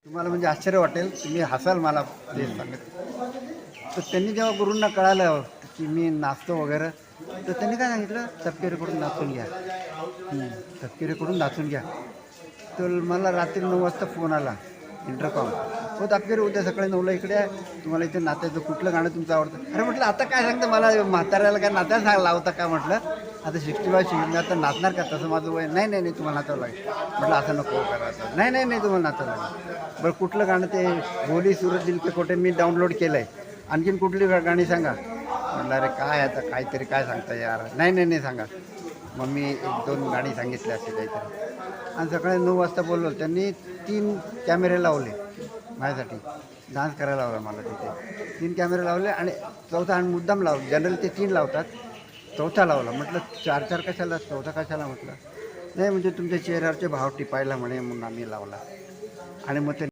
तुम्हाला म्हणजे आश्चर्य वाटेल, तुम्ही हसाल मला ते सांगत. तर त्यांनी जेव्हा गुरूंना कळालं की मी नाचतो वगैरे, तर त्यांनी काय सांगितलं, तपकिरीकडून नाचून घ्या. तपकिरीकडून नाचून घ्या. तर मला रात्री 9 वाजता फोन आला, इंटरकॉम. हो तपकिरी, उद्या सकाळी 9ला इकडे आहे, तुम्हाला इथे नाचायचं, कुठलं गाणं तुमचं आवडतं? अरे म्हटलं, आता काय सांगतं मला, म्हाताऱ्याला काय नाचायला लावता का म्हटलं. आता 65 शिकणार आता नाचणार का, तसं माझं वय नाही. नाही नाही तुम्हाला नाचावं लागेल. म्हटलं असं नको करायचं. नाही नाही नाही तुम्हाला नाचावं लागेल. बरं कुठलं गाणं, ते बोली सूरज दिल के कोठे मी डाउनलोड केलं आहे, आणखीन कुठली गाणी सांगा. म्हटलं अरे काय आता काहीतरी काय सांगता यार. नाही नाही नाही सांगा. मग मी 1-2 गाणी सांगितली असे काहीतरी, आणि सकाळी 9 वाजता बोललो. त्यांनी 3 कॅमेरे लावले माझ्यासाठी, डान्स करायला लावला मला तिथे. 3 कॅमेरे लावले आणि चौथा आणि मुद्दाम लावला. जनरल ते 3 लावतात, चौथा लावला. म्हटलं 4-4 कशाला, चौथा कशाला म्हटलं. नाही म्हणजे तुमच्या चेहऱ्यावरचे भाव टिपायला म्हणे, म्हणून आम्ही लावला. आणि मग ते